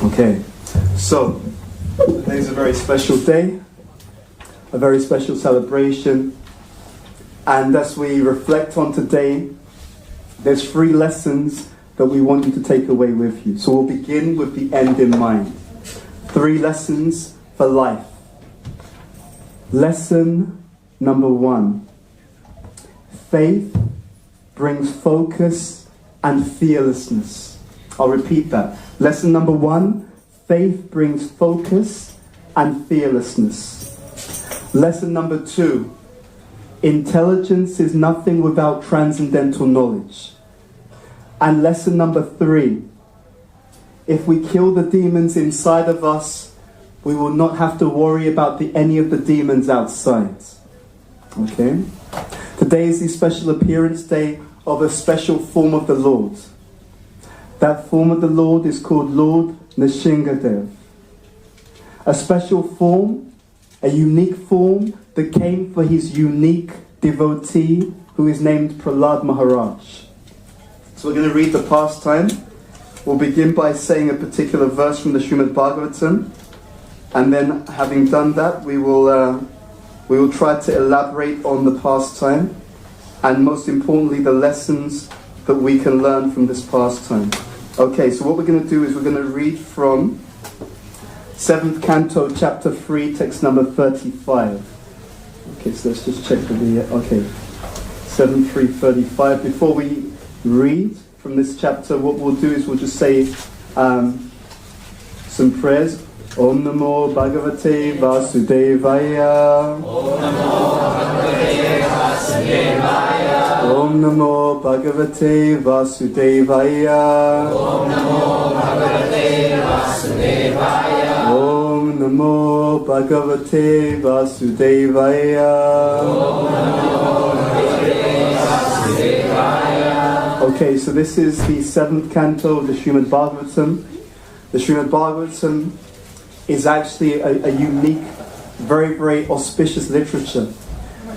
Okay, so today's a very special day, a very special celebration, and as we reflect on today, there's 3 lessons that we want you to take away with you. So we'll begin with the end in mind. 3 lessons for life. Lesson number 1. Faith brings focus and fearlessness. I'll repeat that. Lesson number 1, faith brings focus and fearlessness. Lesson number 2, intelligence is nothing without transcendental knowledge. And lesson number 3, if we kill the demons inside of us, we will not have to worry about any of the demons outside. Okay? Today is the special appearance day of a special form of the Lord. That form of the Lord is called Lord Nrisimha. A special form, a unique form that came for his unique devotee who is named Prahlad Maharaj. So we're going to read the pastime. We'll begin by saying a particular verse from the Srimad Bhagavatam, and then having done that we will try to elaborate on the pastime and most importantly the lessons that we can learn from this pastime. Okay, so what we're going to do is we're going to read from 7th Canto, Chapter 3, text number 35. Okay, so let's just check for the... Okay, 7.3.35. Before we read from this chapter, what we'll do is we'll just say some prayers. Om Namo Bhagavate Vasudevaya. Om Namo Bhagavate Vasudevaya. Om Namo Bhagavate Vasudevaya. Om Namo Bhagavate Vasudevaya. Om Namo Bhagavate Vasudevaya. Om Namo Bhagavate Vasudevaya. Okay, so this is the 7th canto of the Srimad Bhagavatam. The Srimad Bhagavatam is actually a unique, very, very auspicious literature.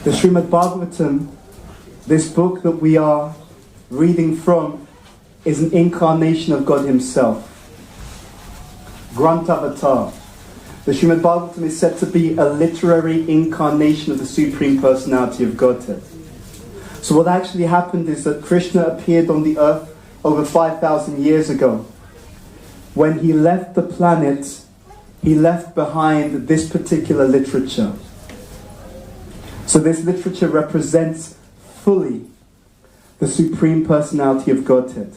The Srimad Bhagavatam, this book that we are reading from, is an incarnation of God himself. Grant Avatar. The Srimad Bhagavatam is said to be a literary incarnation of the Supreme Personality of Godhead. So what actually happened is that Krishna appeared on the earth over 5,000 years ago. When he left the planet, he left behind this particular literature. So this literature represents fully the Supreme Personality of Godhead.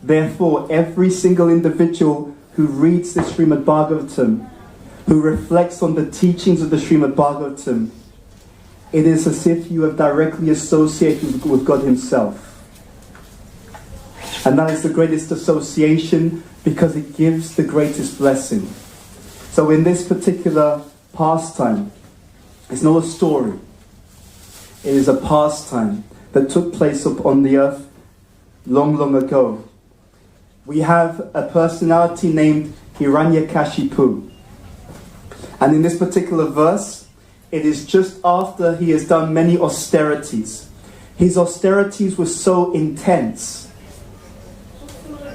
Therefore, every single individual who reads the Srimad Bhagavatam, who reflects on the teachings of the Srimad Bhagavatam, it is as if you have directly associated with God himself. And that is the greatest association because it gives the greatest blessing. So in this particular pastime, it's not a story. It is a pastime that took place upon the earth long, long ago. We have a personality named Hiranyakashipu. And in this particular verse, it is just after he has done many austerities. His austerities were so intense.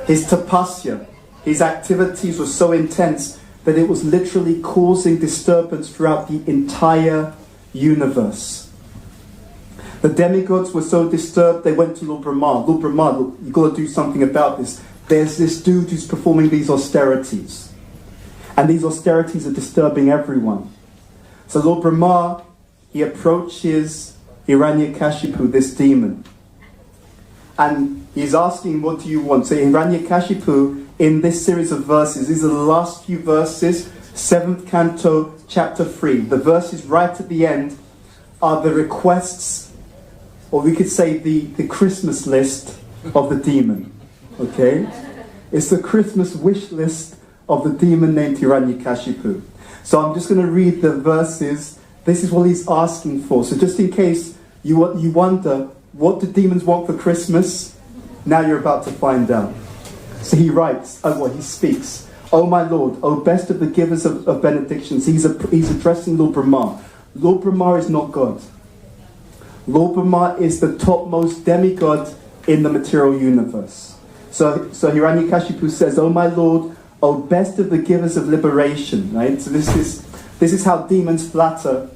His tapasya, his activities were so intense that it was literally causing disturbance throughout the entire universe. The demigods were so disturbed, they went to Lord Brahma. Lord Brahma, you've got to do something about this. There's this dude who's performing these austerities. And these austerities are disturbing everyone. So Lord Brahma, he approaches Hiranyakashipu, this demon. And he's asking, what do you want? So Hiranyakashipu, in this series of verses, these are the last few verses, 7th canto, chapter 3. The verses right at the end are the requests, or we could say the Christmas list of the demon. Okay? It's the Christmas wish list of the demon named Hiranyakashipu. So I'm just going to read the verses. This is what he's asking for. So just in case you wonder, what do demons want for Christmas? Now you're about to find out. So he writes, he speaks. O my Lord, O best of the givers of benedictions. He's addressing Lord Brahma. Lord Brahma is not God. Lord Brahma is the topmost demigod in the material universe. So Hiranyakashipu says, O my Lord, O best of the givers of liberation, right? So this is how demons flatter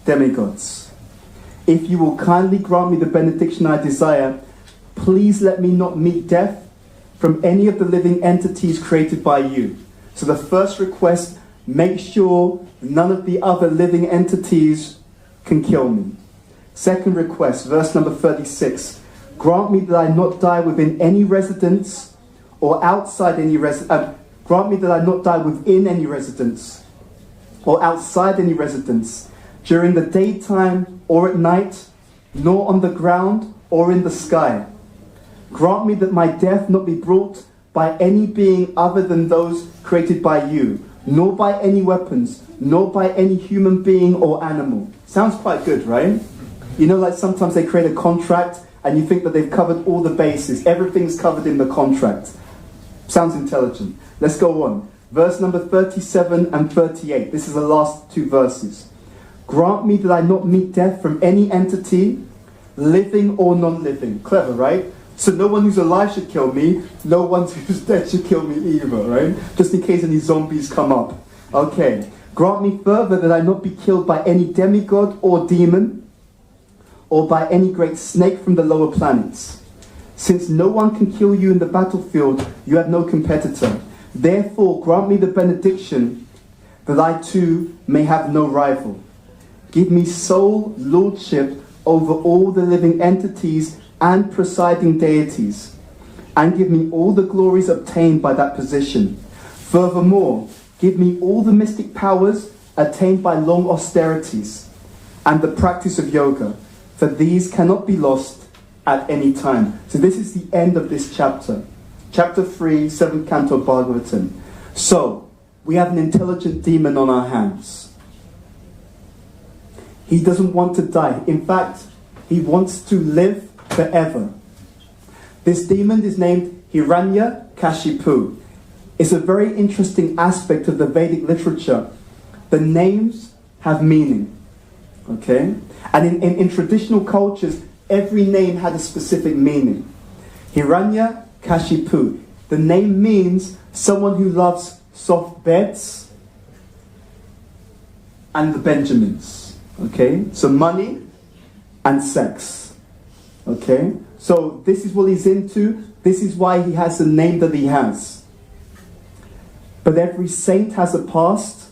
demigods. If you will kindly grant me the benediction I desire, please let me not meet death from any of the living entities created by you. So the first request, make sure none of the other living entities can kill me. Second request, verse number 36. Grant me that I not die within any residence or outside any residence. Grant me that I not die within any residence or outside any residence during the daytime or at night, nor on the ground or in the sky. Grant me that my death not be brought by any being other than those created by you, nor by any weapons, nor by any human being or animal. Sounds quite good, right? You know, like sometimes they create a contract and you think that they've covered all the bases. Everything's covered in the contract. Sounds intelligent. Let's go on. Verse number 37 and 38. This is the last two verses. Grant me that I not meet death from any entity, living or non-living. Clever, right? So no one who's alive should kill me. No one who's dead should kill me either, right? Just in case any zombies come up. Okay. Grant me further that I not be killed by any demigod or demon, or by any great snake from the lower planets. Since no one can kill you in the battlefield, you have no competitor. Therefore, grant me the benediction that I too may have no rival. Give me sole lordship over all the living entities and presiding deities, and give me all the glories obtained by that position. Furthermore, give me all the mystic powers attained by long austerities and the practice of yoga, for these cannot be lost at any time. So this is the end of this chapter. Chapter 3, 7th canto of Bhagavatam. So, we have an intelligent demon on our hands. He doesn't want to die. In fact, he wants to live forever. This demon is named Hiranyakashipu. It's a very interesting aspect of the Vedic literature. The names have meaning. Okay? And in traditional cultures, every name had a specific meaning. Hiranyakashipu. The name means someone who loves soft beds and the Benjamins. Okay? So money and sex. Okay? So this is what he's into. This is why he has the name that he has. But every saint has a past.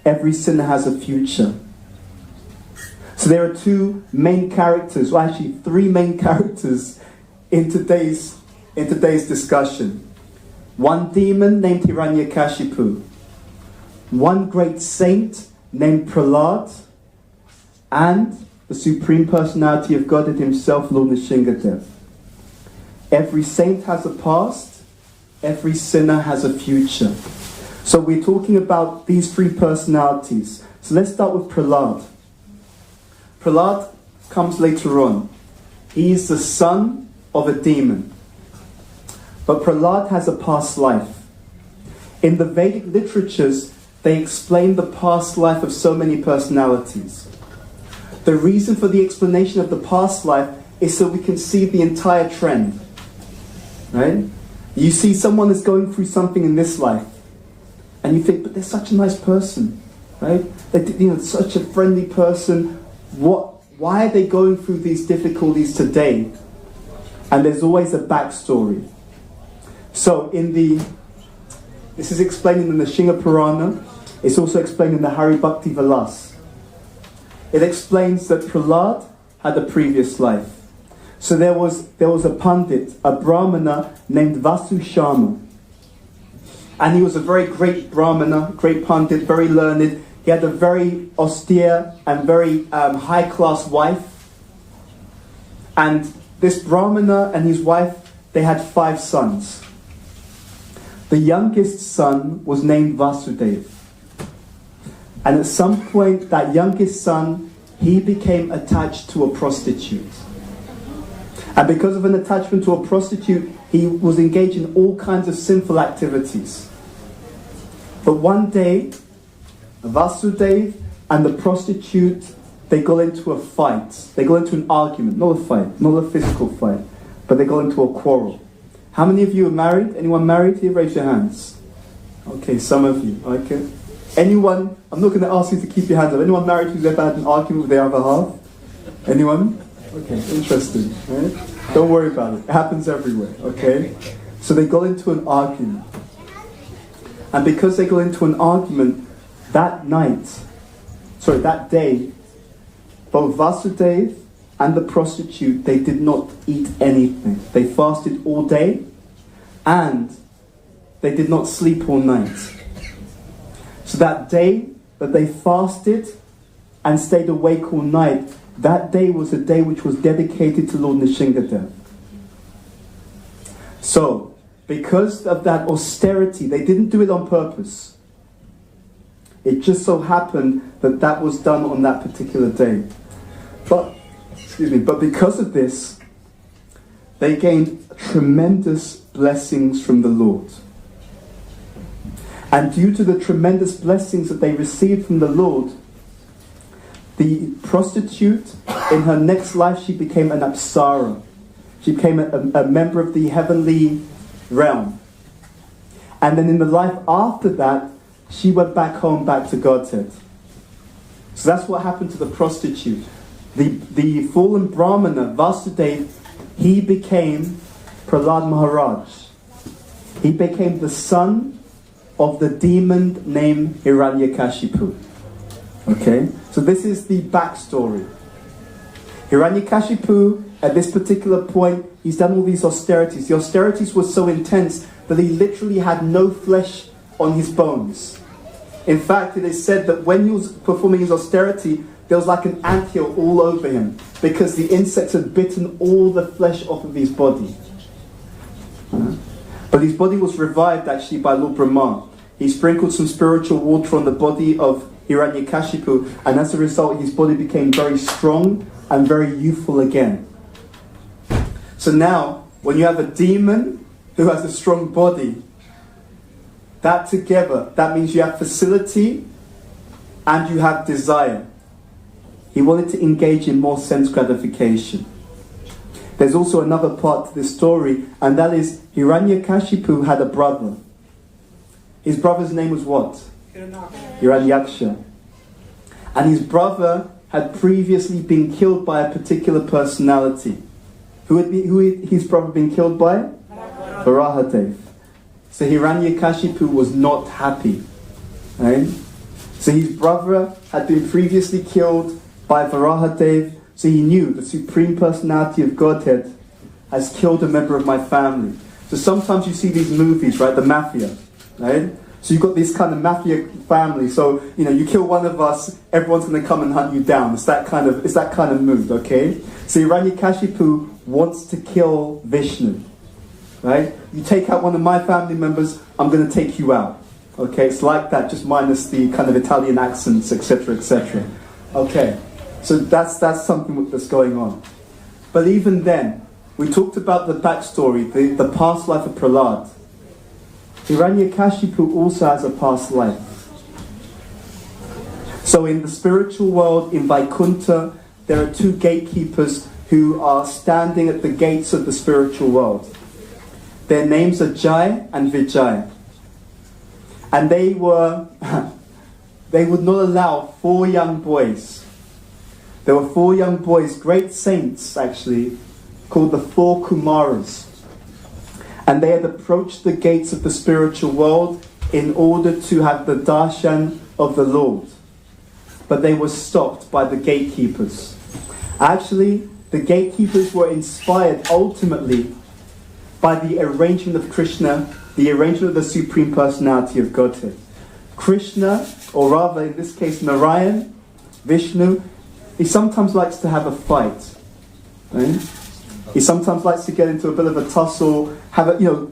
Every sinner has a future. So there are two main characters, or actually three main characters in today's discussion. One demon named Hiranyakashipu, one great saint named Prahlad, and the Supreme Personality of Godhead himself, Lord Nrisimha. Every saint has a past, every sinner has a future. So we're talking about these three personalities. So let's start with Prahlad. Prahlad comes later on. He is the son of a demon. But Prahlad has a past life. In the Vedic literatures, they explain the past life of so many personalities. The reason for the explanation of the past life is so we can see the entire trend. Right? You see someone is going through something in this life, and you think, but they're such a nice person, right? They're such a friendly person. Why are they going through these difficulties today? And there's always a backstory. So this is explained in the Nrisimha Purana. It's also explained in the Hari Bhakti Vilas. It explains that Prahlad had a previous life. So there was a Pandit, a Brahmana named Vasu Sharma. And he was a very great Brahmana, great Pandit, very learned. He had a very austere and very high-class wife. And this Brahmana and his wife, they had 5 sons. The youngest son was named Vasudeva. And at some point, that youngest son, he became attached to a prostitute. And because of an attachment to a prostitute, he was engaged in all kinds of sinful activities. But one day, Vasudeva and the prostitute, they got into a fight. They got into an argument, not a fight, not a physical fight, but they got into a quarrel. How many of you are married? Anyone married here? Raise your hands. Okay, some of you. Okay. Anyone, I'm not going to ask you to keep your hands up. Anyone married who's ever had an argument with the other half? Anyone? Okay, interesting. Right? Don't worry about it. It happens everywhere, okay? So they got into an argument. And because they got into an argument, that day, both Vasudev and the prostitute, they did not eat anything. They fasted all day and they did not sleep all night. So that day that they fasted and stayed awake all night, that day was a day which was dedicated to Lord Nrisimha. So, because of that austerity, they didn't do it on purpose. It just so happened that that was done on that particular day. But because of this, they gained tremendous blessings from the Lord. And due to the tremendous blessings that they received from the Lord, the prostitute, in her next life, she became an apsara. She became a member of the heavenly realm. And then in the life after that, she went back home, back to Godhead. So that's what happened to the prostitute. The fallen Brahmana, Vasudev, he became Prahlad Maharaj. He became the son of the demon named Hiranyakashipu. Okay, so this is the backstory. Hiranyakashipu, at this particular point, he's done all these austerities. The austerities were so intense that he literally had no flesh on his bones. In fact, it is said that when he was performing his austerity, there was like an anthill all over him because the insects had bitten all the flesh off of his body. But his body was revived actually by Lord Brahma. He sprinkled some spiritual water on the body of Hiranyakashipu, and as a result his body became very strong and very youthful again. So now, when you have a demon who has a strong body, that together, that means you have facility and you have desire. He wanted to engage in more sense gratification. There's also another part to this story, and that is Hiranyakashipu had a brother. His brother's name was what? Hiranyaksha. And his brother had previously been killed by a particular personality. Who had his brother been killed by? Varahadev. So Hiranyakashipu was not happy. Right? So his brother had been previously killed by Varahadev, so he knew the Supreme Personality of Godhead has killed a member of my family. So sometimes you see these movies, right? The mafia, right? So you've got this kind of mafia family. So, you kill one of us, everyone's going to come and hunt you down. It's that kind of mood, okay? So Hiranyakashipu wants to kill Vishnu, right? You take out one of my family members, I'm going to take you out. Okay, it's like that, just minus the kind of Italian accents, etc., etc. Okay, so that's something that's going on. But even then, we talked about the backstory, the past life of Prahlad. Hiranyakashipu also has a past life. So in the spiritual world, in Vaikuntha, there are two gatekeepers who are standing at the gates of the spiritual world. Their names are Jai and Vijay. And they would not allow 4 young boys. There were 4 young boys, great saints actually, called the 4 Kumaras. And they had approached the gates of the spiritual world in order to have the darshan of the Lord. But they were stopped by the gatekeepers. Actually, the gatekeepers were inspired ultimately by the arrangement of Krishna, the arrangement of the Supreme Personality of Godhead. Krishna, or rather in this case Narayan, Vishnu, he sometimes likes to have a fight. Right? He sometimes likes to get into a bit of a tussle,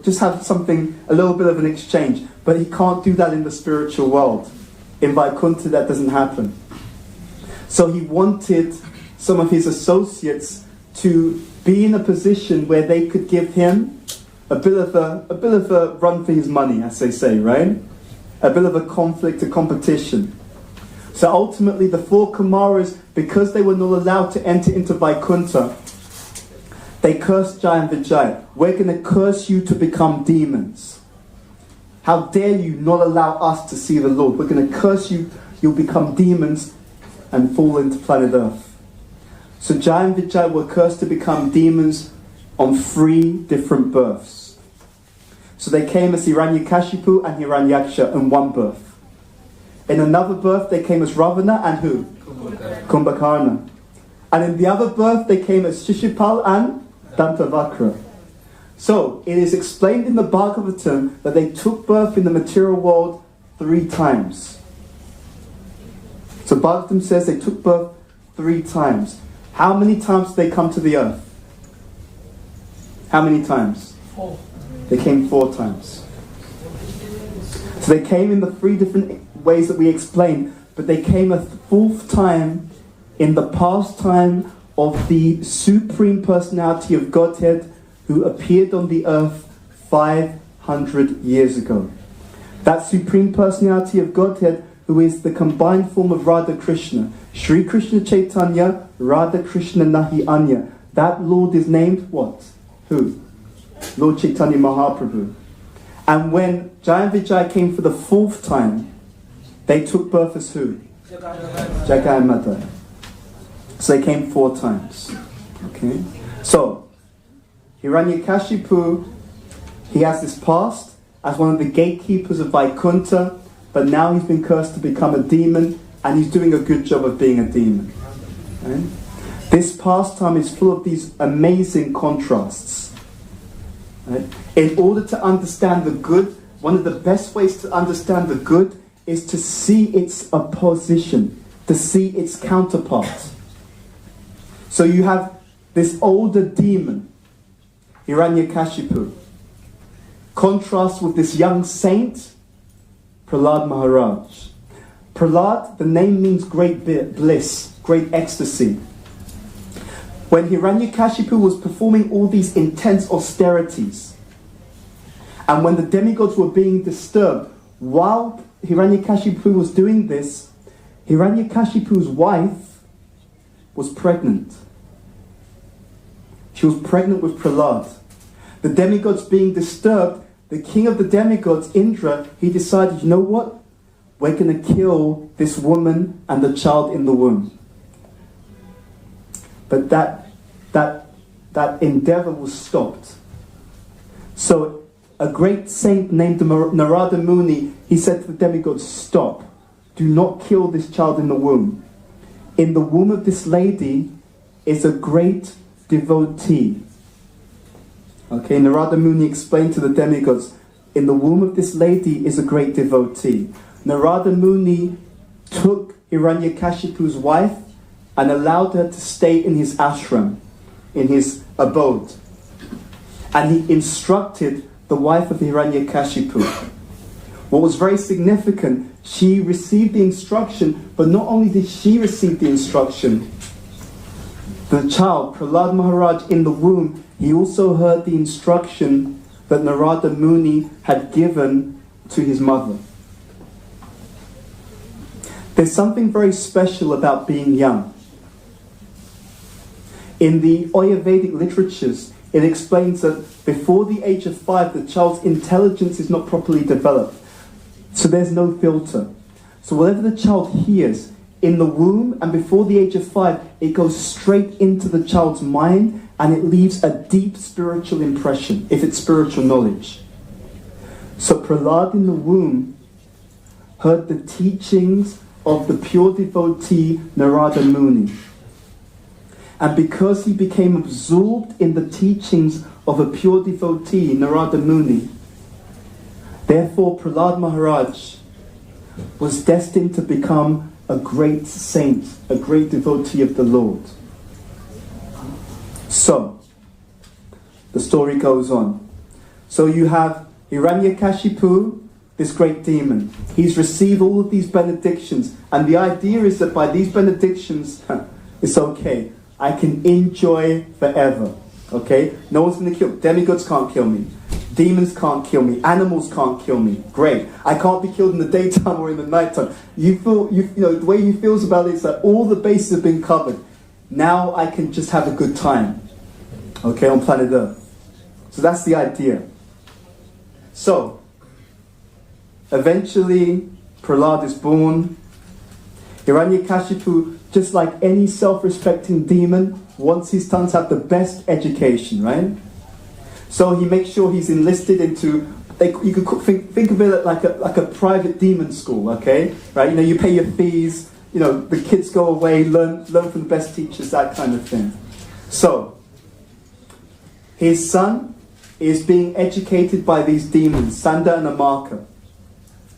just have something, a little bit of an exchange. But he can't do that in the spiritual world. In Vaikuntha that doesn't happen. So he wanted some of his associates to be in a position where they could give him a bit of a run for his money, as they say, right? A bit of a conflict, a competition. So ultimately the 4 Kumaras, because they were not allowed to enter into Vaikuntha, they cursed Jai and Vijay. We're going to curse you to become demons. How dare you not allow us to see the Lord? We're going to curse you. You'll become demons and fall into planet Earth. So Jaya and Vijaya were cursed to become demons on 3 different births. So they came as Hiranyakashipu and Hiranyaksha in one birth. In another birth they came as Ravana and who? Kumbhakarna. And in the other birth they came as Shishupal and Dantavakra. So it is explained in the Bhagavatam that they took birth in the material world 3 times. So Bhagavatam says they took birth 3 times. How many times did they come to the earth? How many times? 4. They came 4 times. So they came in the 3 different ways that we explained, but they came a 4th time in the pastime of the Supreme Personality of Godhead who appeared on the earth 500 years ago. That Supreme Personality of Godhead who is the combined form of Radha Krishna. Shri Krishna Chaitanya, Radha Krishna Nahi Anya. That Lord is named what? Who? Lord Chaitanya Mahaprabhu. And when Jaya and Vijaya came for the 4th time, they took birth as who? Jagai and Mother. So they came 4 times. Okay? So, Hiranyakashipu, he has this past as one of the gatekeepers of Vaikuntha, but now he's been cursed to become a demon, and he's doing a good job of being a demon. Right? This pastime is full of these amazing contrasts. Right? In order to understand the good, one of the best ways to understand the good is to see its opposition, to see its counterpart. So you have this older demon, Hiranyakashipu, contrasts with this young saint, Prahlad Maharaj. Prahlad, the name means great bliss, great ecstasy. When Hiranyakashipu was performing all these intense austerities, and when the demigods were being disturbed, while Hiranyakashipu was doing this, Hiranyakashipu's wife was pregnant. She was pregnant with Prahlad. The demigods being disturbed, the king of the demigods, Indra, he decided, you know what? We're going to kill this woman and the child in the womb. But that endeavor was stopped. So a great saint named Narada Muni, he said to the demigods, stop. Do not kill this child in the womb. In the womb of this lady is a great devotee. Okay, Narada Muni explained to the demigods, in the womb of this lady is a great devotee. Narada Muni took Hiranyakashipu's wife and allowed her to stay in his ashram, in his abode. And he instructed the wife of Hiranyakashipu. What was very significant, she received the instruction, but not only did she receive the instruction, the child, Prahlad Maharaj, in the womb, he also heard the instruction that Narada Muni had given to his mother. There's something very special about being young. In the Ayurvedic literatures, it explains that before the age of 5, the child's intelligence is not properly developed. So there's no filter. So whatever the child hears in the womb and before the age of 5, it goes straight into the child's mind and it leaves a deep spiritual impression, if it's spiritual knowledge. So Prahlad in the womb heard the teachings of the pure devotee Narada Muni. And because he became absorbed in the teachings of a pure devotee, Narada Muni, therefore Prahlad Maharaj was destined to become a great saint, a great devotee of the Lord. So, the story goes on. So you have Hiranyakashipu, this great demon. He's received all of these benedictions, and the idea is that by these benedictions, it's okay. I can enjoy forever. Okay? No one's going to kill me. Demigods can't kill me. Demons can't kill me. Animals can't kill me. Great. I can't be killed in the daytime or in the nighttime. You know, the way he feels about it is that all the bases have been covered. Now I can just have a good time. Okay, on planet Earth. So that's the idea. So, Eventually, Prahlad is born. Hiranyakashipu, just like any self-respecting demon, wants his son to have the best education, right? So he makes sure he's enlisted into, you could think of it like a private demon school, okay? Right? You know, you pay your fees, you know, the kids go away, learn from the best teachers, that kind of thing. So, his son is being educated by these demons, Sanda and Amaka.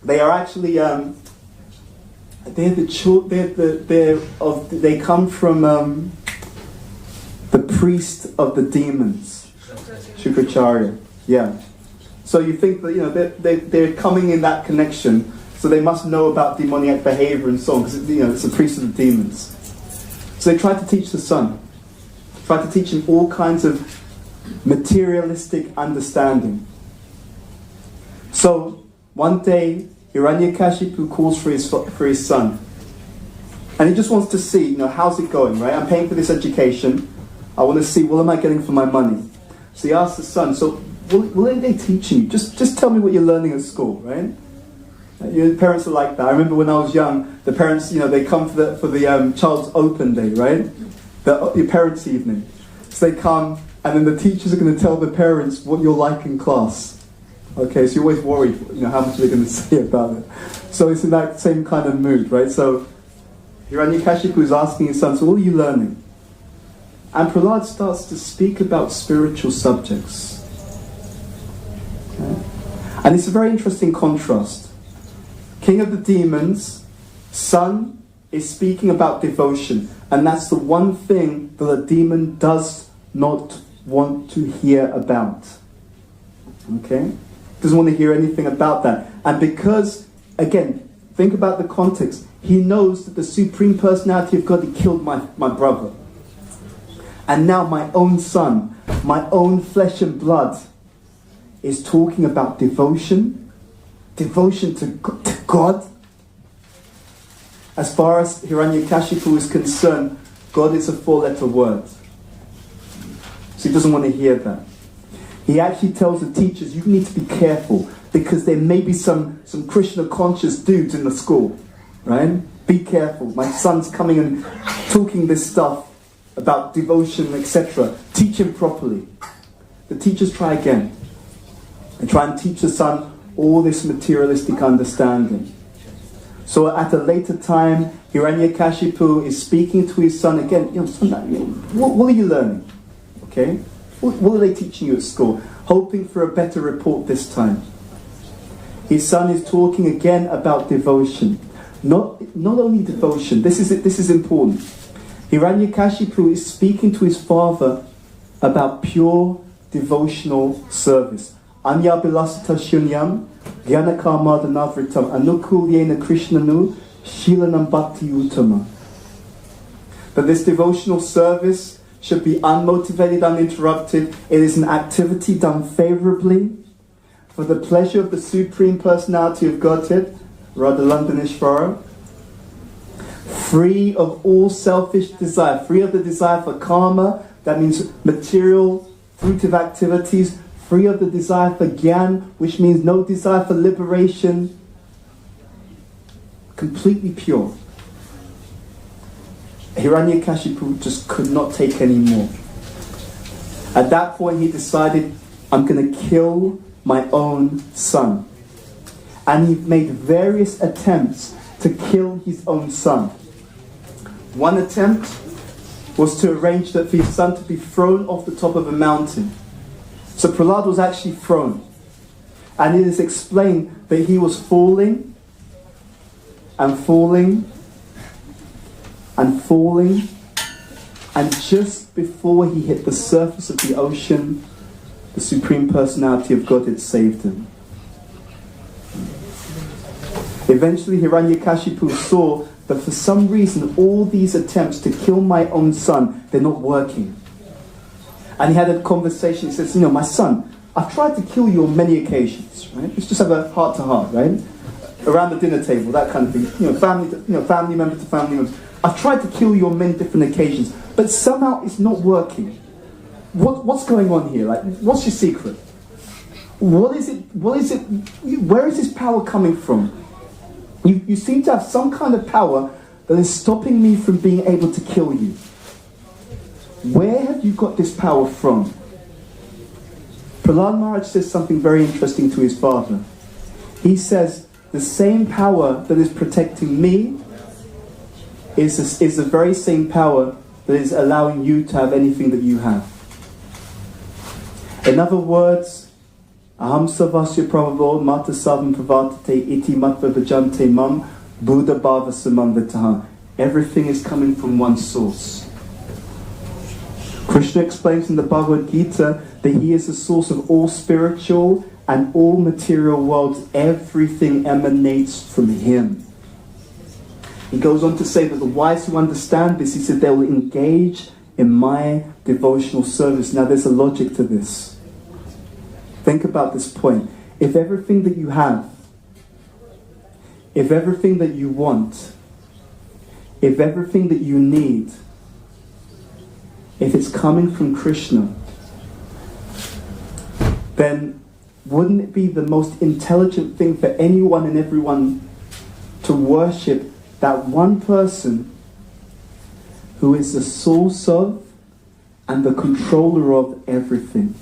They are actually, they come from the priest of the demons, Shukracharya. Yeah. So you think that, you know, they're coming in that connection, so they must know about demoniac behavior and so on, because, you know, it's a priest of the demons. So they try to teach the son, try to teach him all kinds of materialistic understanding. So one day, Hiranyakashipu calls for his son, and he just wants to see, you know, how's it going, right? I'm paying for this education. I want to see, what am I getting for my money? So he asks the son, so what are they teaching you? Just tell me what you're learning at school, right? Your parents are like that. I remember when I was young, the parents, you know, they come for the child's open day, right? Your parents' evening. So they come, and then the teachers are going to tell the parents what you're like in class. Okay, so you're always worried, you know, how much they're going to say about it. So it's in that same kind of mood, right? So Hiranyakashipu is asking his son, so what are you learning? And Prahlad starts to speak about spiritual subjects. Okay? And it's a very interesting contrast. King of the demons, son is speaking about devotion. And that's the one thing that a demon does not want to hear about. Okay? Doesn't want to hear anything about that. And because, again, think about the context. He knows that the Supreme Personality of God had killed my brother. And now my own son, my own flesh and blood, is talking about devotion. Devotion to God. As far as Hiranyakashipu is concerned, God is a four-letter word. So he doesn't want to hear that. He actually tells the teachers, you need to be careful, because there may be some Krishna conscious dudes in the school, right? Be careful. My son's coming and talking this stuff about devotion, etc. Teach him properly. The teachers try again. They try and teach the son all this materialistic understanding. So at a later time, Hiranyakashipu is speaking to his son again. You know, son, what are you learning? Okay? What are they teaching you at school? Hoping for a better report this time. His son is talking again about devotion. Not only devotion, this is important. Hiranyakashipu is speaking to his father about pure devotional service. Anya bilasita shunyam, gyanakarmadhanavritam, anukulyena krishnanu, shilanam bhakti uttama. But this devotional service should be unmotivated, uninterrupted. It is an activity done favorably for the pleasure of the Supreme Personality of Godhead, Radha free of all selfish desire, free of the desire for karma, that means material, fruitive activities, free of the desire for gyan, which means no desire for liberation, completely pure. Hiranyakashipu just could not take any more. At that point he decided, I'm going to kill my own son. And he made various attempts to kill his own son. One attempt was to arrange that for his son to be thrown off the top of a mountain. So Prahlad was actually thrown. And it is explained that he was falling and falling and falling, and just before he hit the surface of the ocean, the Supreme Personality of God had saved him. Eventually Hiranyakashipu saw that for some reason all these attempts to kill my own son, they're not working. And he had a conversation. He says, you know, my son, I've tried to kill you on many occasions, right? Let's just have a heart-to-heart, right? Around the dinner table, that kind of thing. Family member to family member. I've tried to kill you on many different occasions, but somehow it's not working. What's going on here? Like, what's your secret? What is it? Where is this power coming from? You seem to have some kind of power that is stopping me from being able to kill you. Where have you got this power from? Prahlad Maharaj says something very interesting to his father. He says, the same power that is protecting me is the very same power that is allowing you to have anything that you have. In other words, Aham Savasya Prabhavo Mata Savam Pravartate Iti Matva Bhajante Mam Bhuta Bhavana. Everything is coming from one source. Krishna explains in the Bhagavad Gita that he is the source of all spiritual and all material worlds. Everything emanates from him. He goes on to say that the wise who understand this, he said, they will engage in my devotional service. Now there's a logic to this. Think about this point. If everything that you have, if everything that you want, if everything that you need, if it's coming from Krishna, then wouldn't it be the most intelligent thing for anyone and everyone to worship that one person who is the source of and the controller of everything?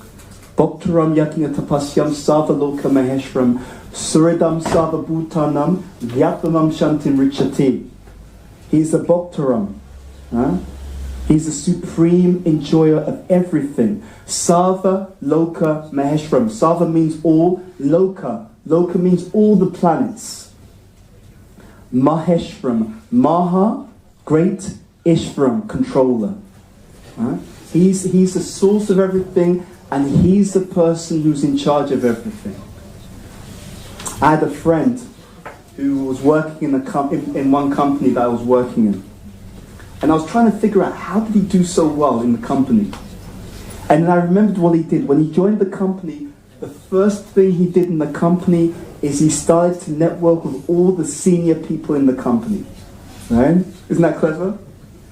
Bhaktaram yakina tapasyam savaloka maheshram suridam savabhutanam vyatmanam shantim richati. He's the Bhaktaram. He's the supreme enjoyer of everything. Sava loka maheshram. Sava means all. Loka. Loka means all the planets. Maheshram. Maha, great. Ishvaram, controller. He's the source of everything, and he's the person who's in charge of everything. I had a friend who was working in one company that I was working in. And I was trying to figure out, how did he do so well in the company? And then I remembered what he did. When he joined the company, the first thing he did in the company is he started to network with all the senior people in the company. Right? Isn't that clever?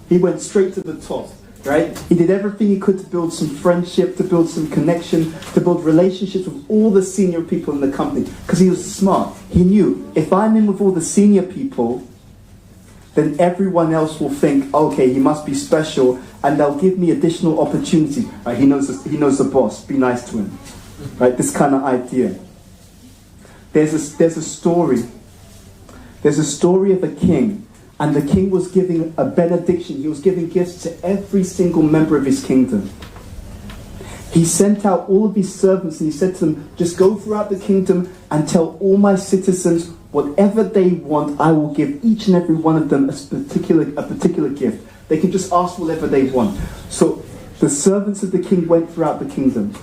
He went straight to the top. Right? He did everything he could to build some friendship, to build some connection, to build relationships with all the senior people in the company. Because he was smart. He knew, if I'm in with all the senior people, then everyone else will think, okay, he must be special, and they'll give me additional opportunity. Right? He knows the boss. Be nice to him. Right? This kind of idea. There's a story. There's a story of a king. And the king was giving a benediction. He was giving gifts to every single member of his kingdom. He sent out all of his servants and he said to them, just go throughout the kingdom and tell all my citizens whatever they want, I will give each and every one of them a particular gift. They can just ask whatever they want. So the servants of the king went throughout the kingdom.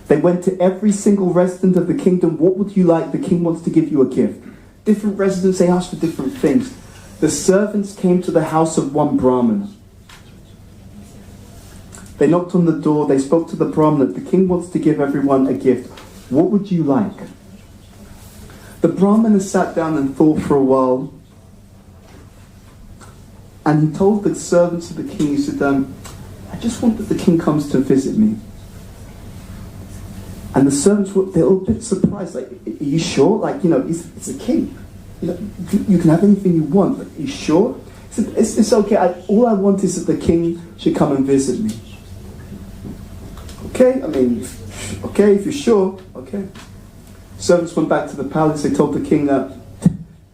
They went to every single resident of the kingdom. What would you like? The king wants to give you a gift. Different residents, they asked for different things. The servants came to the house of one Brahmana. They knocked on the door, they spoke to the Brahmana. The king wants to give everyone a gift. What would you like? The Brahmana sat down and thought for a while. And he told the servants of the king, he said, I just want that the king comes to visit me. And the servants were, they're all a bit surprised, like, are you sure? Like, it's a king. You can have anything you want, but are you sure? He said, it's okay, all I want is that the king should come and visit me. Okay, okay, if you're sure, okay. Servants went back to the palace, they told the king that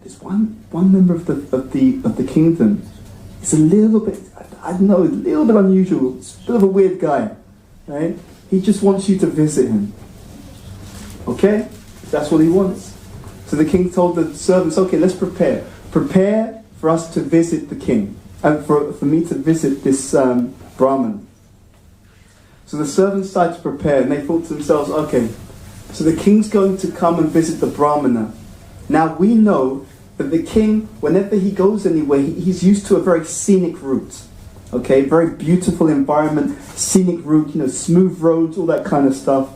there's one member of the kingdom. He's a little bit, I don't know, a little bit unusual, he's a bit of a weird guy, right? He just wants you to visit him. Okay? That's what he wants. So the king told the servants, okay, let's prepare. Prepare for us to visit the king. For me to visit this Brahmin. So the servants started to prepare and they thought to themselves, okay, so the king's going to come and visit the Brahmana. Now we know that the king, whenever he goes anywhere, he's used to a very scenic route. Okay, very beautiful environment, scenic route, smooth roads, all that kind of stuff.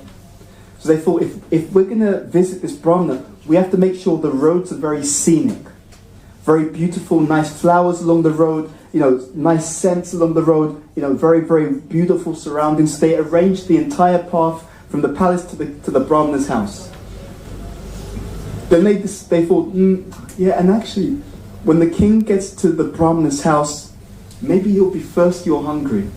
So they thought, if we're going to visit this Brahmana, we have to make sure the roads are very scenic. Very beautiful, nice flowers along the road, nice scents along the road, very, very beautiful surroundings. They arranged the entire path from the palace to the Brahmana's house. Then they thought, yeah, and actually, when the king gets to the Brahmana's house, maybe he'll be thirsty or hungry,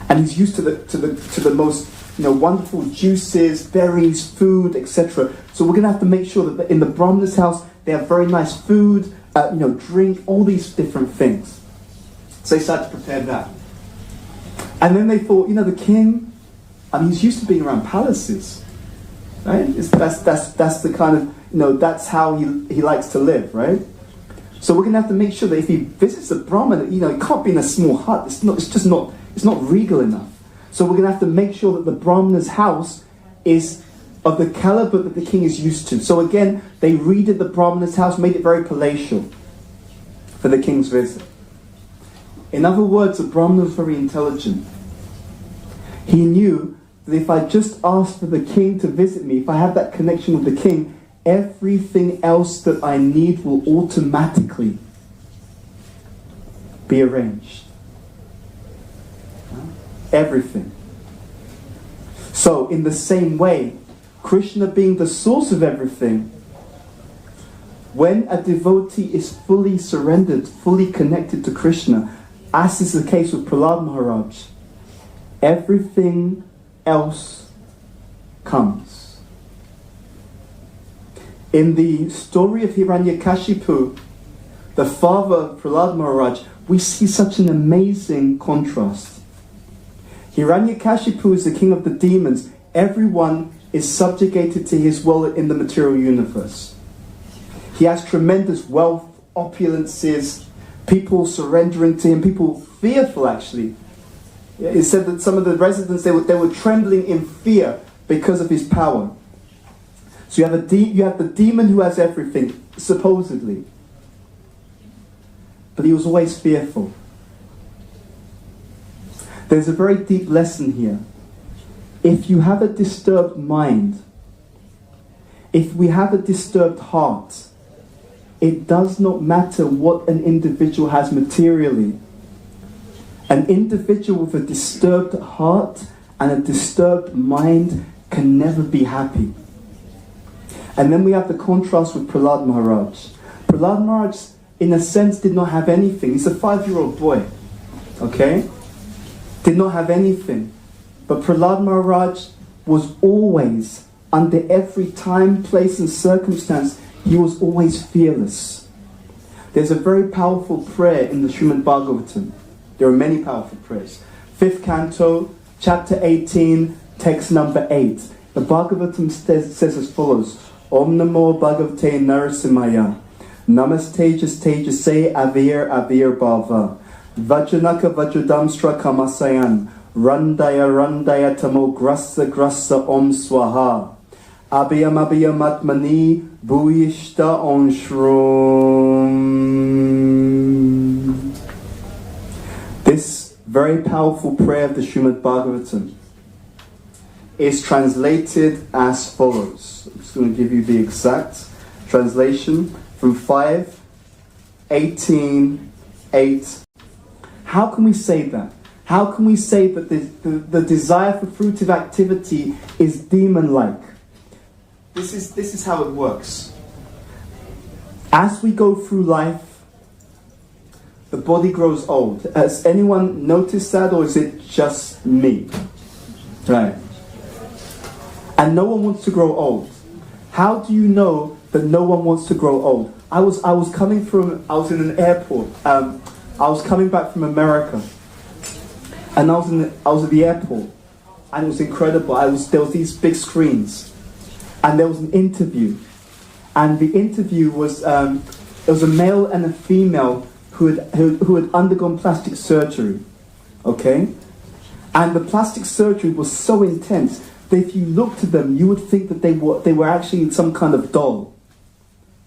and he's used to the most wonderful juices, berries, food, etc. So we're going to have to make sure that in the Brahmana's house they have very nice food, drink, all these different things. So they started to prepare that, and then they thought, the king, he's used to being around palaces, right? That's the kind of that's how he likes to live, right? So we're going to have to make sure that if he visits a Brahmana, it can't be in a small hut. It's not regal enough. So we're going to have to make sure that the Brahmana's house is of the caliber that the king is used to. So again, they redid the Brahmana's house, made it very palatial for the king's visit. In other words, the Brahmana was very intelligent. He knew that if I just asked for the king to visit me, if I have that connection with the king, everything else that I need will automatically be arranged. Everything. So, in the same way, Krishna being the source of everything, when a devotee is fully surrendered, fully connected to Krishna, as is the case with Prahlad Maharaj, everything else comes. In the story of Hiranyakashipu, the father of Prahlad Maharaj, we see such an amazing contrast. Hiranyakashipu is the king of the demons. Everyone is subjugated to his will in the material universe. He has tremendous wealth, opulences, people surrendering to him, people fearful actually. It said that some of the residents, they were trembling in fear because of his power. So you have the demon who has everything, supposedly. But he was always fearful. There's a very deep lesson here. If you have a disturbed mind, if we have a disturbed heart, it does not matter what an individual has materially. An individual with a disturbed heart and a disturbed mind can never be happy. And then we have the contrast with Prahlad Maharaj. Prahlad Maharaj, in a sense, did not have anything. He's a 5-year-old boy, okay? Did not have anything. But Prahlad Maharaj was always, under every time, place and circumstance, he was always fearless. There's a very powerful prayer in the Srimad Bhagavatam. There are many powerful prayers. 5th canto, chapter 18, text number 8. The Bhagavatam says as follows: Om Namo Bhagavate Nrisimhaya, Namaste Tejase Avir Avir Bhava, Vajranaka Vajradamstra Kamasayan, Randaya Tamo Grassa Om Swaha, Abhyam Atmani Bhuyishta Onshrum. This very powerful prayer of the Srimad Bhagavatam is translated as follows. I'm just going to give you the exact translation from 5:18:8. How can we say that? How can we say that the desire for fruitive activity is demon-like? This is how it works. As we go through life, the body grows old. Has anyone noticed that, or is it just me? Right. And no one wants to grow old. How do you know that no one wants to grow old? I was in an airport. I was coming back from America, and I was at the airport, and it was incredible. There was these big screens, and there was an interview, and the interview was there was a male and a female who had undergone plastic surgery, okay, and the plastic surgery was so intense that if you looked at them, you would think that they were actually some kind of doll,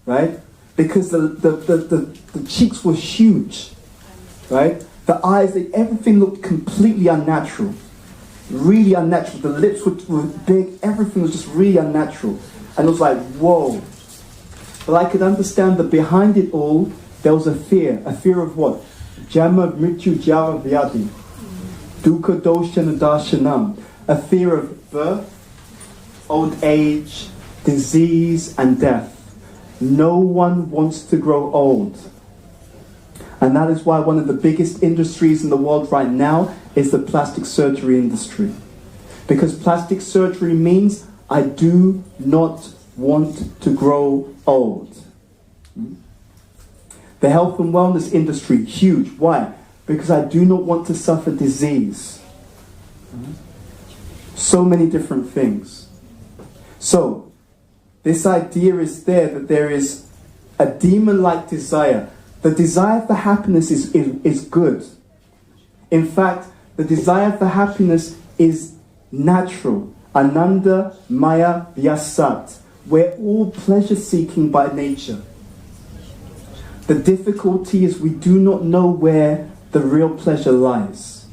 right? Because the cheeks were huge, right? The eyes, everything looked completely unnatural, really unnatural. The lips were big, everything was just really unnatural, and it was like, whoa. But I could understand that behind it all, there was a fear of what? Jama Mrityu Jara Vyadi, Dukkha Doshana Darshanam, a fear of birth, old age, disease, and death. No one wants to grow old. And that is why one of the biggest industries in the world right now is the plastic surgery industry. Because plastic surgery means I do not want to grow old. The health and wellness industry, huge. Why? Because I do not want to suffer disease. So many different things. So, this idea is there that there is a demon-like desire. The desire for happiness is good. In fact, the desire for happiness is natural. Ananda Maya Vyasat. We're all pleasure-seeking by nature. The difficulty is we do not know where the real pleasure lies.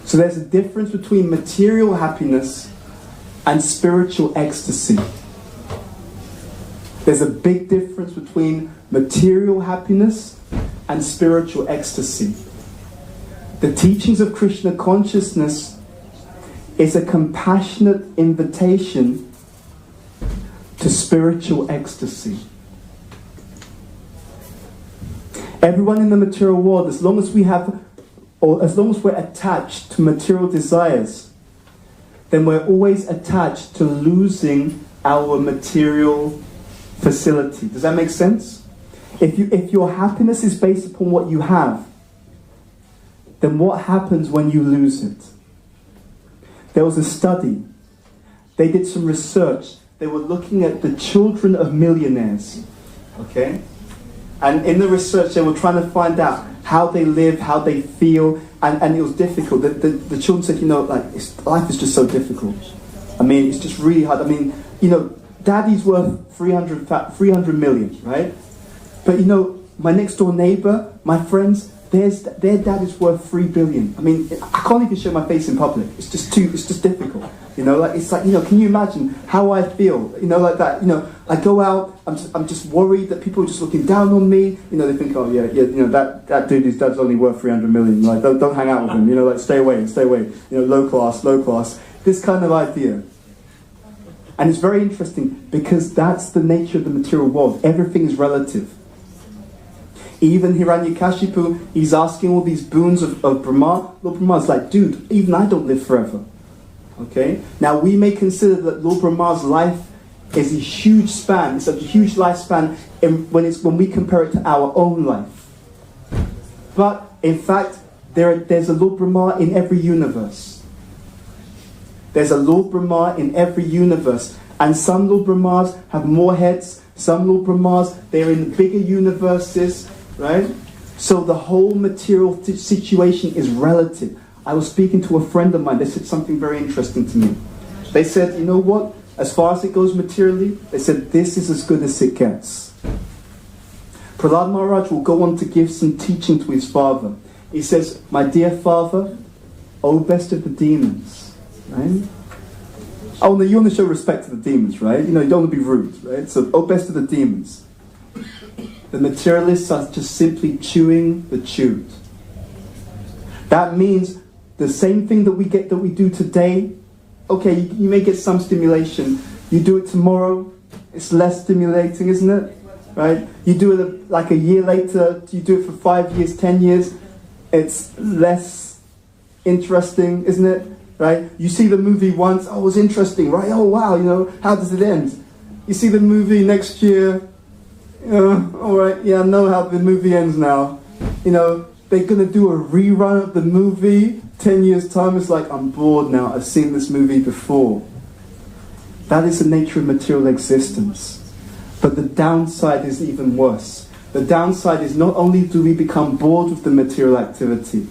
So there's a difference between material happiness and spiritual ecstasy. There's a big difference between material happiness and spiritual ecstasy. The teachings of Krishna consciousness is a compassionate invitation to spiritual ecstasy. Everyone in the material world, as long as we're attached to material desires, then we're always attached to losing our material facility. Does that make sense? If your happiness is based upon what you have, then what happens when you lose it? There was a study. They did some research. They were looking at the children of millionaires. Okay? And in the research, they were trying to find out how they live, how they feel, and it was difficult. The children said, life is just so difficult. I mean, it's just really hard. I mean, daddy's worth 300 million, right? But my next door neighbor, my friends, their dad is worth 3 billion. I mean, I can't even show my face in public. It's just difficult. Can you imagine how I feel? Like that. I go out, I'm just worried that people are just looking down on me. They think, oh yeah, that dude, his dad's only worth 300 million. Like, don't hang out with him. Stay away. Low class. This kind of idea. And it's very interesting because that's the nature of the material world. Everything is relative. Even Hiranyakashipu, he's asking all these boons of Brahma. Lord Brahma's like, dude, even I don't live forever. Okay? Now we may consider that Lord Brahma's life is a huge span. It's a huge lifespan when we compare it to our own life. But in fact, there's a Lord Brahma in every universe. There's a Lord Brahma in every universe. And some Lord Brahmas have more heads. Some Lord Brahmas, they're in the bigger universes. Right? So the whole material situation is relative. I was speaking to a friend of mine. They said something very interesting to me. They said, you know what? As far as it goes materially, they said, this is as good as it gets. Prahlad Maharaj will go on to give some teaching to his father. He says, my dear father, O best of the demons. Right? Oh, no, you want to show respect to the demons, right? You don't want to be rude, right? So, O best of the demons. The materialists are just simply chewing the chewed. That means the same thing that we do today. Okay, you may get some stimulation. You do it tomorrow, it's less stimulating, isn't it? Right? You do it like a year later. You do it for 5 years, 10 years. It's less interesting, isn't it? Right? You see the movie once. Oh, it was interesting, right? Oh wow, how does it end? You see the movie next year. Alright, yeah, I know how the movie ends now. They're going to do a rerun of the movie 10 years time. It's like, I'm bored now, I've seen this movie before. That is the nature of material existence. But the downside is even worse. The downside is not only do we become bored with the material activity,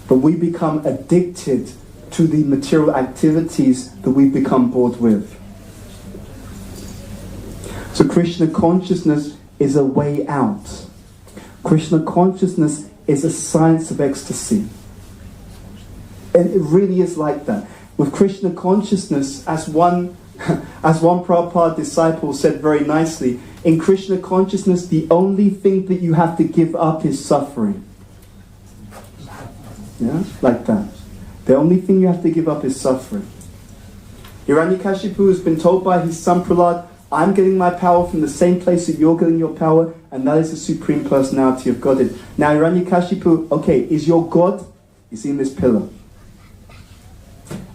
but we become addicted to the material activities that we become bored with. So Krishna consciousness is a way out. Krishna consciousness is a science of ecstasy. And it really is like that. With Krishna consciousness, as one Prabhupada disciple said very nicely, in Krishna consciousness, the only thing that you have to give up is suffering. Yeah, like that. The only thing you have to give up is suffering. Hiranyakashipu has been told by his son Prahlad, I'm getting my power from the same place that you're getting your power, and that is the Supreme Personality of Godhead. Now Hiranyakashipu, okay, is your God? You see in this pillar.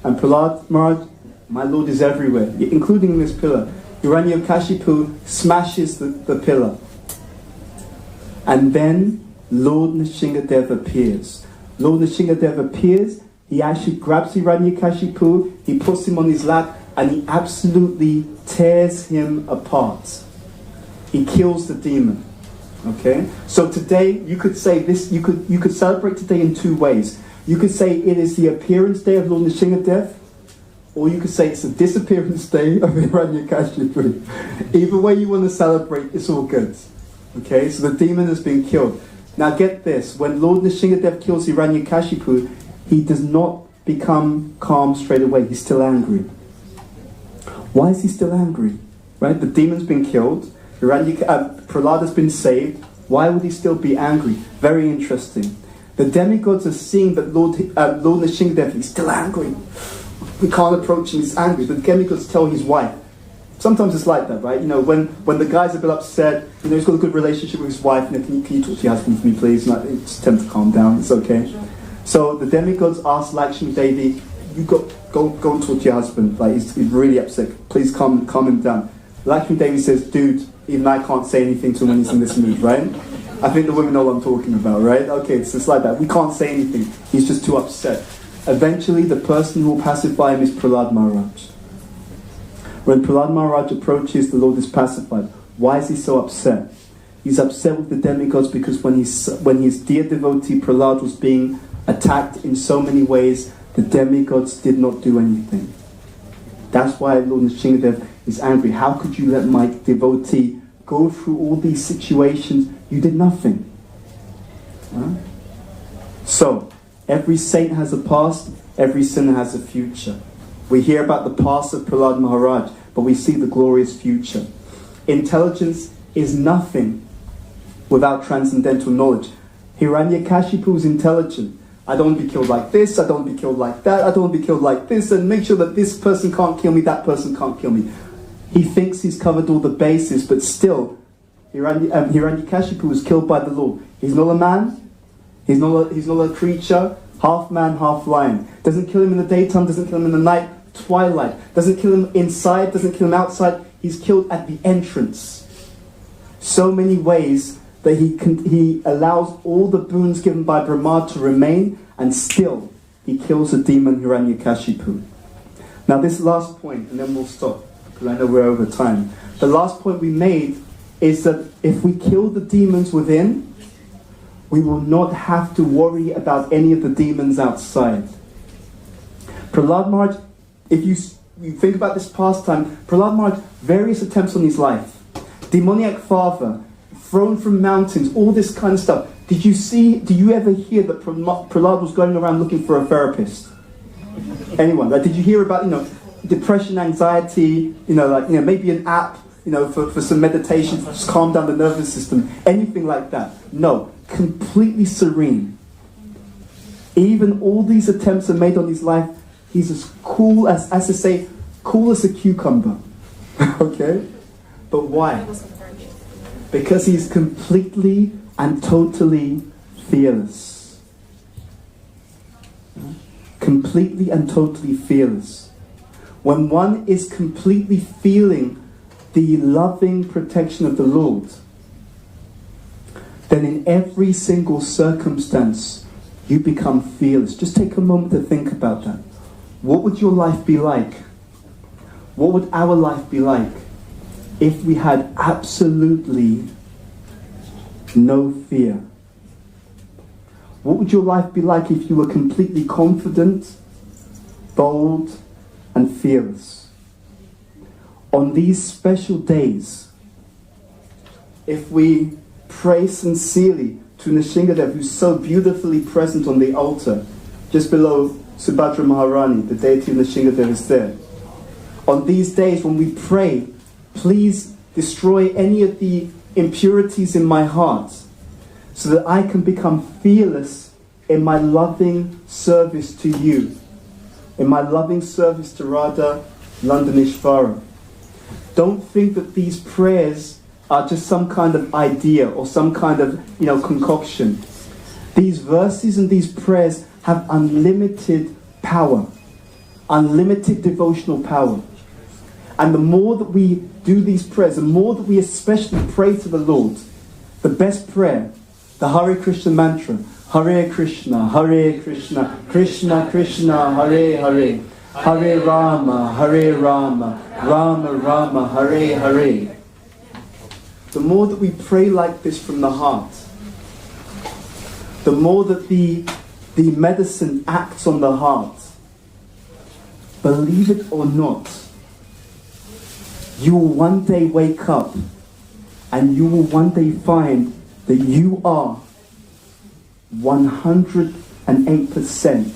And Prahlad Maharaj, my Lord is everywhere, including in this pillar. Hiranyakashipu smashes the pillar. And then Lord Nrisimha appears. Lord Nrisimha appears, he actually grabs Hiranyakashipu, he puts him on his lap, and he absolutely tears him apart. He kills the demon. Okay? So today, you could say this, you could celebrate today in two ways. You could say it is the appearance day of Lord Nrisimha, or you could say it's the disappearance day of Hiranyakashipu. Either way you want to celebrate, it's all good. Okay? So the demon has been killed. Now get this, when Lord Nrisimha kills Hiranyakashipu, he does not become calm straight away. He's still angry. Why is he still angry? Right? The demon's been killed. Prahlad has been saved. Why would he still be angry? Very interesting. The demigods are seeing that Lord Nrisimha is still angry. We can't approach him, he's angry. The demigods tell his wife. Sometimes it's like that, right? You know, when the guy's a bit upset, you know, he's got a good relationship with his wife, you know, can you talk to your husband for me, please? And just tell him to calm down, it's okay. So the demigods ask Lakshmi Devi, you go and talk to your husband, like he's really upset, please calm him down. Lakshmi Devi says, dude, even I can't say anything to him when he's in this mood, right? I think the women know what I'm talking about, right? Okay, it's just like that. We can't say anything. He's just too upset. Eventually, the person who will pacify him is Prahlad Maharaj. When Prahlad Maharaj approaches, the Lord is pacified. Why is he so upset? He's upset with the demigods because when his dear devotee Prahlad was being attacked in so many ways, the demigods did not do anything. That's why Lord Nrisimha is angry. How could you let my devotee go through all these situations? You did nothing. Huh? So, every saint has a past, every sinner has a future. We hear about the past of Prahlad Maharaj, but we see the glorious future. Intelligence is nothing without transcendental knowledge. Hiranyakashipu is intelligent. I don't want to be killed like this, I don't want to be killed like that, I don't want to be killed like this, and make sure that this person can't kill me, that person can't kill me. He thinks he's covered all the bases, but still, Hiranyakashipu was killed by the Lord. He's not a man, he's not a creature, half man, half lion. Doesn't kill him in the daytime, doesn't kill him in the night, twilight. Doesn't kill him inside, doesn't kill him outside. He's killed at the entrance. So many ways that he allows all the boons given by Brahma to remain, and still he kills the demon Hiranyakashipu. Now this last point, and then we'll stop, because I know we're over time. The last point we made is that if we kill the demons within, we will not have to worry about any of the demons outside. Prahlad Maharaj, if you think about this pastime, Prahlad Maharaj, various attempts on his life. Demoniac father, thrown from mountains, all this kind of stuff. Do you ever hear that Prahlad was going around looking for a therapist? Anyone? Like, did you hear about, depression, anxiety, maybe an app, for some meditation, to just calm down the nervous system, anything like that? No, completely serene. Even all these attempts are made on his life, he's as cool as I say, cool as a cucumber. Okay? But why? Because he's completely and totally fearless. Completely and totally fearless. When one is completely feeling the loving protection of the Lord, then in every single circumstance you become fearless. Just take a moment to think about that. What would your life be like? What would our life be like if we had absolutely no fear? What would your life be like if you were completely confident, bold, and fearless? On these special days, if we pray sincerely to Nrisimha, who's so beautifully present on the altar, just below Subhadra Maharani, the deity of Nrisimha is there. On these days when we pray, please destroy any of the impurities in my heart, so that I can become fearless in my loving service to you, in my loving service to Radha Londonishvara. Don't think that these prayers are just some kind of idea or some kind of, concoction. These verses and these prayers have unlimited power, unlimited devotional power. And the more that we do these prayers, the more that we especially pray to the Lord, the best prayer, the Hare Krishna mantra, Hare Krishna, Krishna Krishna, Hare Hare, Hare Rama, Rama Rama, Hare Hare. The more that we pray like this from the heart, the more that the medicine acts on the heart. Believe it or not, you will one day wake up and you will one day find that you are 108%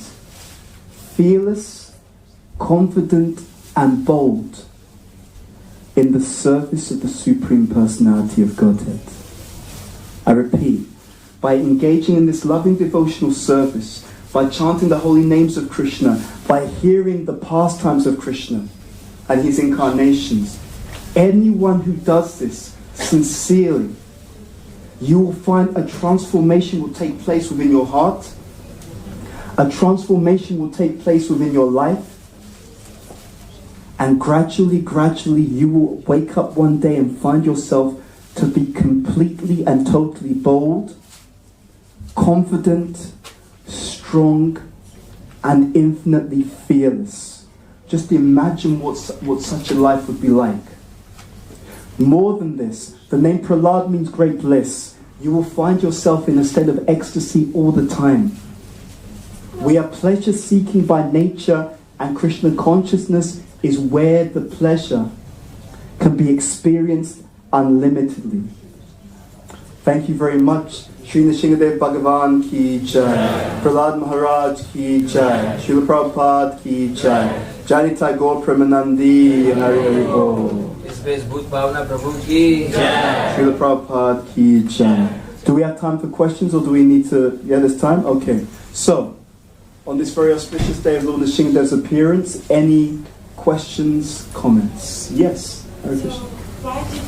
fearless, confident and bold in the service of the Supreme Personality of Godhead. I repeat, by engaging in this loving devotional service, by chanting the holy names of Krishna, by hearing the pastimes of Krishna and his incarnations, anyone who does this sincerely, you will find a transformation will take place within your heart, a transformation will take place within your life, and gradually you will wake up one day and find yourself to be completely and totally bold, confident, strong, and infinitely fearless. Just imagine what such a life would be like. More than this, the name Prahlad means great bliss. You will find yourself in a state of ecstasy all the time. We are pleasure seeking by nature, and Krishna consciousness is where the pleasure can be experienced unlimitedly. Thank you very much. Sri Nrisimha Bhagavan ki jai. Prahlad Maharaj ki jai. Srila Prabhupada ki jai. Jani Tagore Premanandi Hari Hari Bol. Bhuta Bhavana Prabhu ki jai. Srila Prabhupada ki jai. Do we have time for questions or do we need to... Yeah, there's time? Okay. So, on this very auspicious day of Lord Nrisimha's appearance, any questions, comments? Yes? Hare Krishna. Why did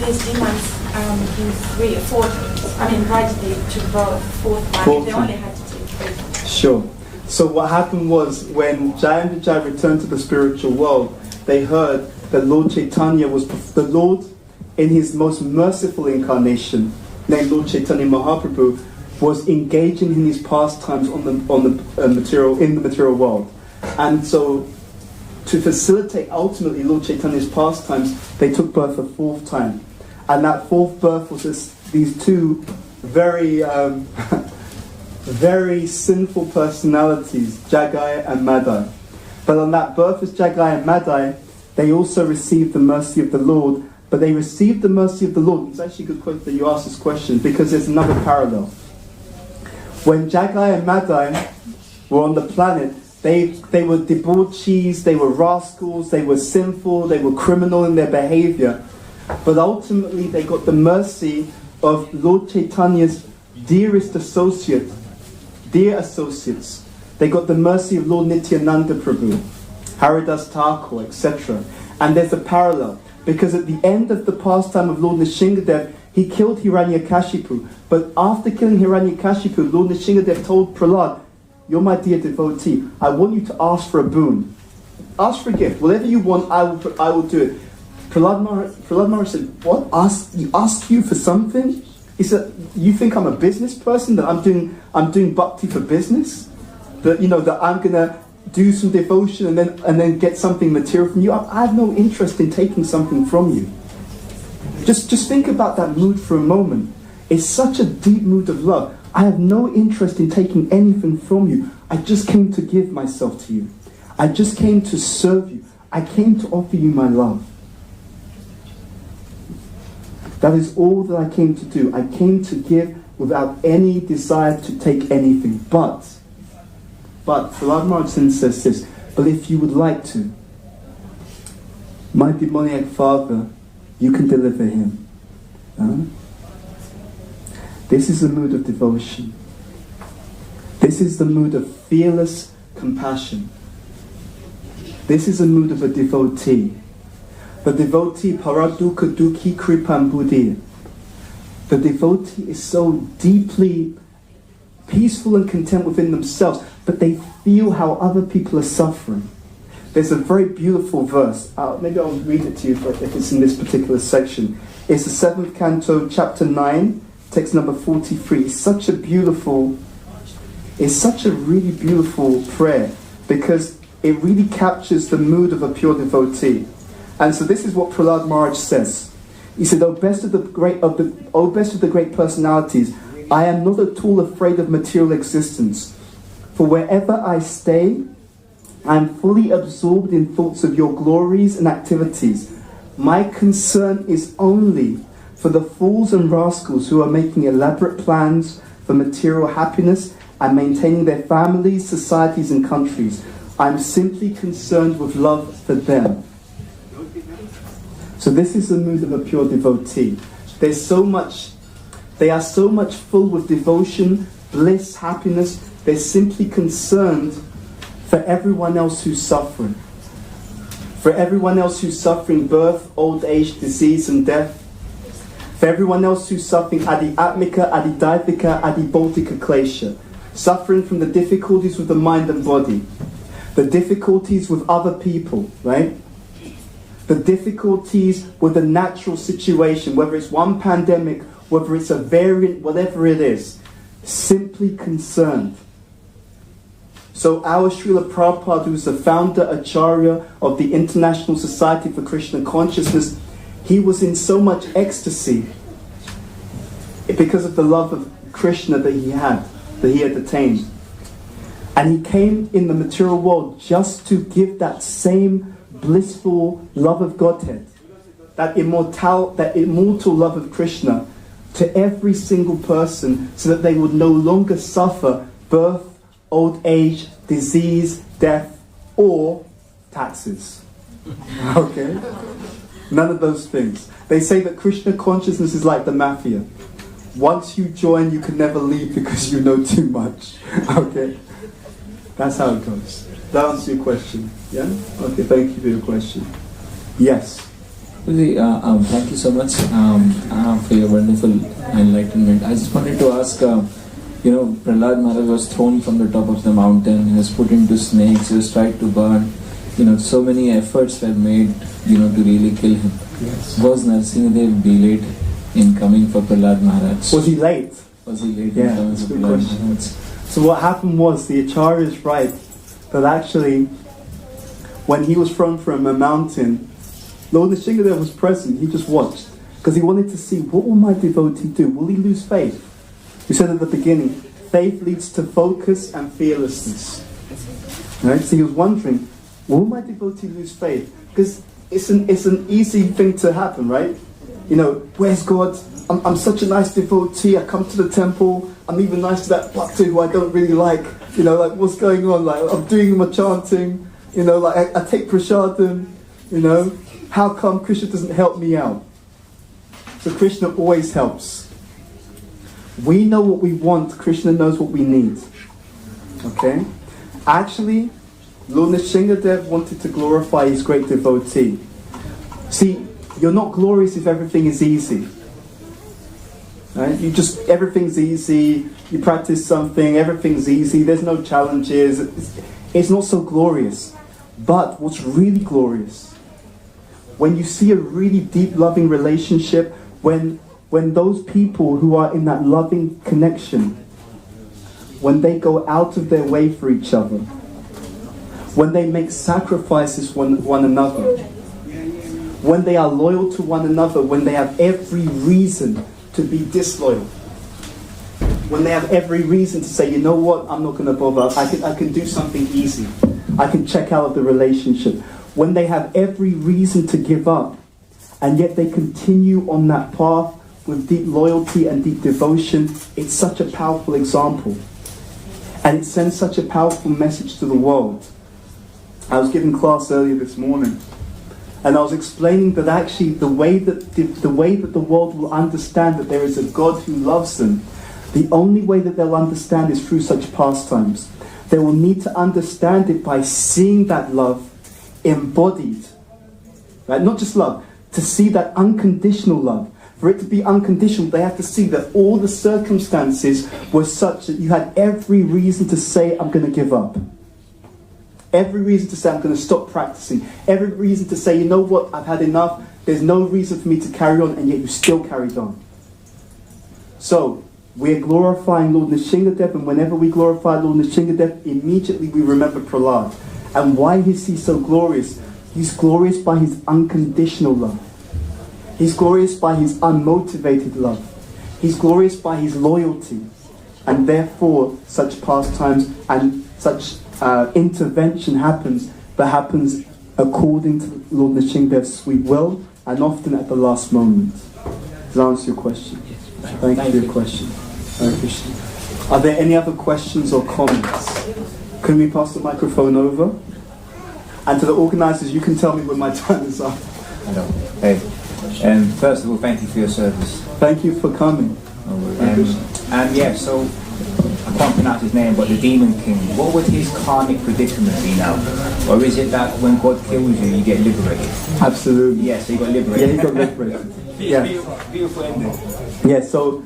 these demons do 3 or 4 times? I mean, why did they took about 4th time? They only had to take 3 times. Sure. So what happened was, when Jai and Vijay returned to the spiritual world, they heard that Lord Chaitanya was the Lord in his most merciful incarnation, named Lord Chaitanya Mahaprabhu, was engaging in his pastimes in the material world. And so, to facilitate ultimately Lord Chaitanya's pastimes, they took birth a 4th time. And that 4th birth was these 2 very, very sinful personalities, Jagai and Madai. But on that birth as Jagai and Madai, they also received the mercy of the Lord. But they received the mercy of the Lord. It's actually a good question that you asked this question, because there's another parallel. When Jagai and Madai were on the planet, they were debauchees, they were rascals, they were sinful, they were criminal in their behavior. But ultimately they got the mercy of Lord Chaitanya's dear associates. They got the mercy of Lord Nityananda Prabhu, Haridas Thakur, etc. And there's a parallel, because at the end of the pastime of Lord Nrisimha, he killed Hiranyakashipu. But after killing Hiranyakashipu, Lord Nrisimha told Prahlad, "You're my dear devotee, I want you to ask for a boon. Ask for a gift. Whatever you want, I will do it." Prahlad Maharaj said, "What? Ask you for something?" He said, "You think I'm a business person, that I'm doing bhakti for business? That I'm gonna do some devotion and then get something material from you? I have no interest in taking something from you." Just think about that mood for a moment. It's such a deep mood of love. I have no interest in taking anything from you. I just came to give myself to you. I just came to serve you. I came to offer you my love. That is all that I came to do. I came to give without any desire to take anything. But Prahlad Maharaj says this, "But if you would like to, my demoniac father, you can deliver him." This is a mood of devotion. This is the mood of fearless compassion. This is a mood of a devotee. The devotee paraduka dukhi kripam buddhi. The devotee is so deeply peaceful and content within themselves, but they feel how other people are suffering. There's a very beautiful verse. Maybe I'll read it to you if it's in this particular section. It's the 7th canto, chapter 9, text number 43. It's such a really beautiful prayer because it really captures the mood of a pure devotee. And so this is what Prahlad Maharaj says. He said, "O best of the great personalities, I am not at all afraid of material existence. For wherever I stay, I am fully absorbed in thoughts of your glories and activities. My concern is only for the fools and rascals who are making elaborate plans for material happiness and maintaining their families, societies and countries. I am simply concerned with love for them." So this is the mood of a pure devotee. They are so much full with devotion, bliss, happiness. They're simply concerned for everyone else who's suffering. For everyone else who's suffering birth, old age, disease and death. For everyone else who's suffering adi atmika, adi daivika, adi bautika klesha. Suffering from the difficulties with the mind and body. The difficulties with other people, right? The difficulties with the natural situation, whether it's one pandemic, whether it's a variant, whatever it is. Simply concerned. So our Srila Prabhupada, who's the founder, Acharya of the International Society for Krishna Consciousness, he was in so much ecstasy because of the love of Krishna that he had attained. And he came in the material world just to give that same blissful love of Godhead, that immortal love of Krishna to every single person so that they would no longer suffer birth, old age, disease, death, or taxes. Okay? None of those things. They say that Krishna consciousness is like the mafia. Once you join, you can never leave because you know too much. Okay? That's how it goes. That answers your question. Yeah? Okay, thank you for your question. Yes? Thank you so much for your wonderful enlightenment. I just wanted to ask, Prahlad Maharaj was thrown from the top of the mountain, he was put into snakes, he was tried to burn. So many efforts were made, to really kill him. Yes. Was Nrsimha delayed in coming for Prahlad Maharaj? Was he late? Yeah, that's a good question. So what happened was, the Acharya is right, that actually, when he was thrown from a mountain, Lord Nrisimha was present, he just watched. Because he wanted to see, what will my devotee do? Will he lose faith? We said at the beginning, faith leads to focus and fearlessness. Right? So he was wondering, will my devotee lose faith? Because it's an easy thing to happen, right? Where's God? I'm such a nice devotee, I come to the temple, I'm even nice to that bhakta who I don't really like. What's going on? I'm doing my chanting, I take prasadam, how come Krishna doesn't help me out? So Krishna always helps. We know what we want, Krishna knows what we need. Okay? Actually, Lord Nrisimha wanted to glorify his great devotee. See, you're not glorious if everything is easy. Right? Everything's easy, you practice something, everything's easy, there's no challenges. It's not so glorious. But what's really glorious, when you see a really deep loving relationship, when those people who are in that loving connection, when they go out of their way for each other, when they make sacrifices one another, when they are loyal to one another, when they have every reason to be disloyal, when they have every reason to say, you know what, I'm not going to bother, I can do something easy, I can check out of the relationship, when they have every reason to give up, and yet they continue on that path with deep loyalty and deep devotion, it's such a powerful example. And it sends such a powerful message to the world. I was giving class earlier this morning, and I was explaining that actually the way that the world will understand that there is a God who loves them, The only way that they'll understand is through such pastimes. They will need to understand it by seeing that love embodied. Right? Not just love, to see that unconditional love. For it to be unconditional, they have to see that all the circumstances were such that you had every reason to say, I'm going to give up. Every reason to say, I'm going to stop practicing. Every reason to say, you know what, I've had enough. There's no reason for me to carry on, and yet you still carried on. So, we're glorifying Lord Nrisimha, and whenever we glorify Lord Nrisimha, immediately we remember Prahlad. And why is he so glorious? He's glorious by his unconditional love. He's glorious by his unmotivated love. He's glorious by his loyalty. And therefore, such pastimes and such intervention happens, but happens according to Lord Nrisimha's sweet will, and often at the last moment. Does that answer your question? Thank you for your question. Hare Krishna. Are there any other questions or comments? Can we pass the microphone over? And to the organisers, you can tell me when my time is up. Hello. Hey. First of all, thank you for your service. Thank you for coming. And yeah, so I can't pronounce his name, but the Demon King, what would his karmic predicament be now? Or is it that when God kills you, you get liberated? Absolutely. Yes, so you got liberated. Yeah, he got liberated. Yeah. Beautiful ending. Yeah, so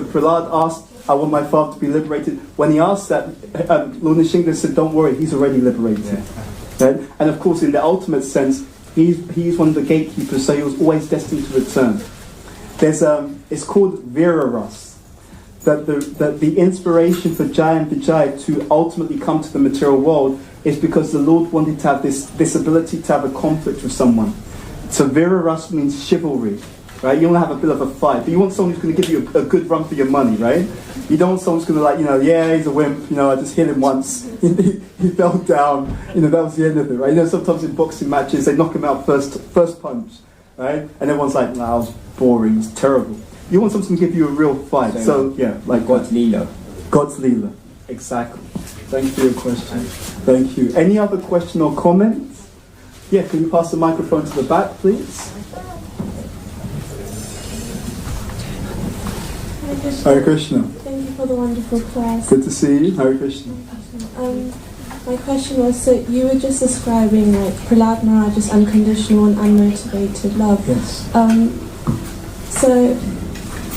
Prahlad asked, I want my father to be liberated. When he asked that, Lord Nrisimha said, don't worry, he's already liberated. Yeah. Right? And of course, in the ultimate sense, he's one of the gatekeepers, so he was always destined to return. There's it's called Vira Ras, that the inspiration for Jai and Vijay to ultimately come to the material world is because the Lord wanted to have this ability to have a conflict with someone. So Vira Ras means chivalry, right? You want to have a bit of a fight, but you want someone who's going to give you a good run for your money, right? You don't want someone who's going to yeah, he's a wimp, I just hit him once, he fell down, that was the end of it, right? Sometimes in boxing matches, they knock him out first punch, right? And everyone's like, nah, that was boring, it's terrible. You want someone to give you a real fight, so yeah, like God's Leela. God's Leela, exactly. Thank you for your question. Thank you. Any other question or comments? Yeah, can you pass the microphone to the back, please? Hare Krishna. Thank you for the wonderful class. Good to see you. Hare Krishna. My question was, so you were just describing like Prahlad Maharaj's unconditional and unmotivated love. Yes.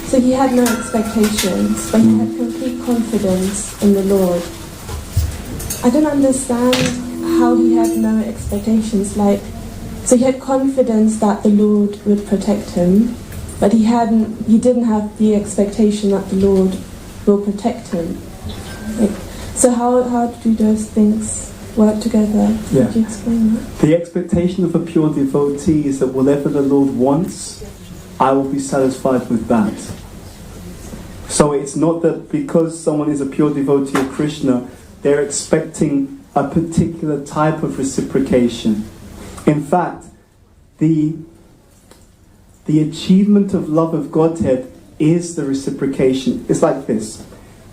So he had no expectations, but he had complete confidence in the Lord. I don't understand how he had no expectations. So he had confidence that the Lord would protect him, but he didn't have the expectation that the Lord will protect him. So how do those things work together? Yeah. Could you explain that? The expectation of a pure devotee is that whatever the Lord wants, I will be satisfied with that. So it's not that because someone is a pure devotee of Krishna, they're expecting a particular type of reciprocation. In fact, the achievement of love of Godhead is the reciprocation. It's like this.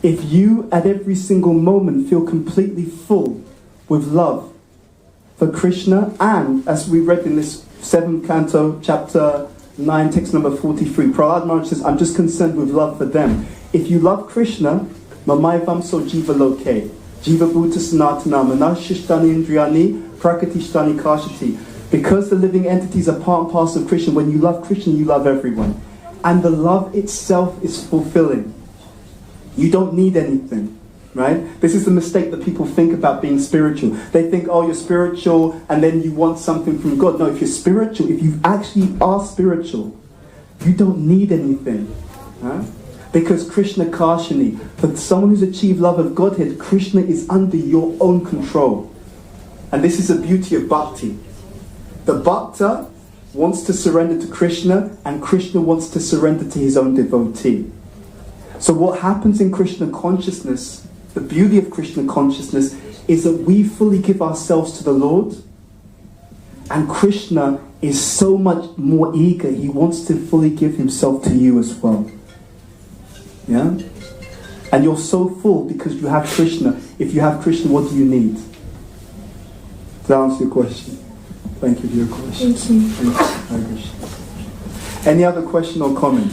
If you at every single moment feel completely full with love for Krishna, and as we read in this 7th canto, chapter 9, text number 43, Prahlad Maharaj says, I'm just concerned with love for them. If you love Krishna, Mamaivam so jiva loke, jiva bhuta sanatana, manashishtani indriyani, prakritishtani kashati. Because the living entities are part and parcel of Krishna, when you love Krishna, you love everyone. And the love itself is fulfilling. You don't need anything, right? This is the mistake that people think about being spiritual. They think, oh, you're spiritual, and then you want something from God. No, if you're spiritual, if you actually are spiritual, you don't need anything, right? Because Krishna Karshini, for someone who's achieved love of Godhead, Krishna is under your own control. And this is the beauty of bhakti. The bhakta wants to surrender to Krishna, and Krishna wants to surrender to his own devotee. So what happens in Krishna consciousness, the beauty of Krishna consciousness, is that we fully give ourselves to the Lord, and Krishna is so much more eager. He wants to fully give himself to you as well. Yeah? And you're so full because you have Krishna. If you have Krishna, what do you need? To answer your question. Thank you for your question. Thank you. Any other question or comment?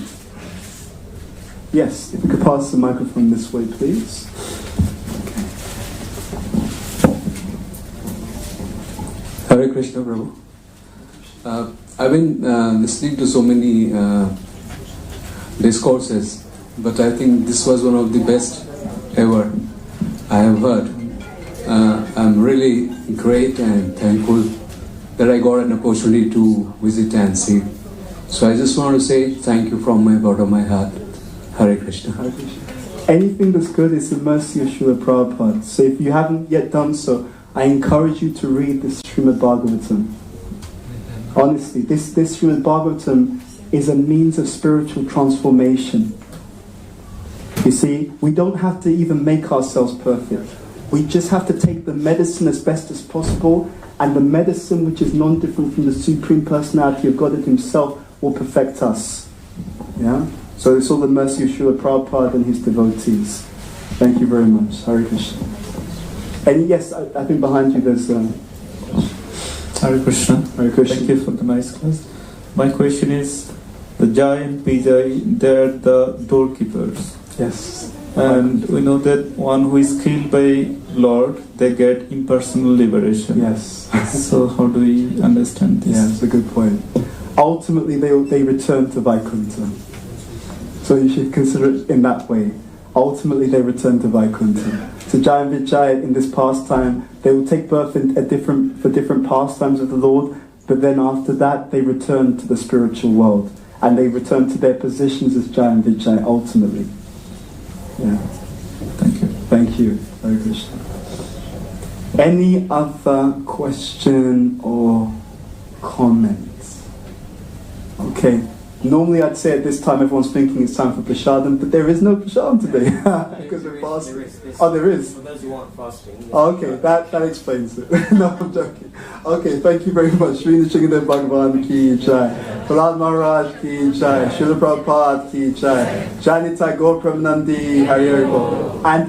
Yes, if you could pass the microphone this way, please. Hare Krishna, Prabhu. I've been listening to so many discourses, but I think this was one of the best ever I have heard. I'm really great and thankful that I got an opportunity to visit and see. So I just want to say thank you from my bottom of my heart. Hare Krishna. Hare Krishna. Anything that's good is the mercy of Srila Prabhupada. So if you haven't yet done so, I encourage you to read the Srimad Bhagavatam. Honestly, this Srimad Bhagavatam is a means of spiritual transformation. You see, we don't have to even make ourselves perfect. We just have to take the medicine as best as possible, and the medicine, which is non-different from the Supreme Personality of Godhead Himself, will perfect us. Yeah? So it's all the mercy of Srila Prabhupada and his devotees. Thank you very much. Hare Krishna. And yes, I think behind you there's... Hare Krishna. Hare Krishna. Thank you for the nice class. My question is, the Jai and Vijay, they're the doorkeepers. Yes. And we know that one who is killed by Lord, they get impersonal liberation. Yes. So how do we understand this? Yeah, it's a good point. Ultimately, they return to Vaikuntha. So you should consider it in that way. Ultimately, they return to Vaikuntha. So Jai and Vijay, in this pastime, they will take birth for different pastimes of the Lord, but then after that, they return to the spiritual world. And they return to their positions as Jai and Vijay, ultimately. Yeah. Thank you. Thank you. Hare Krishna. Any other question or comments? Okay. Normally I'd say at this time everyone's thinking it's time for prasadam, but there is no prasadam today because we're fasting. Oh, there is? For those who aren't fasting. Oh, okay, that explains it. No, I'm joking. Okay, thank you very much. Sri Nrisimha Bhagavan ki jai. Prahlad Maharaj ki jai. Srila Prabhupada ki jai. Jai Nitai Gaur Premanandi Hari Hari Bol. And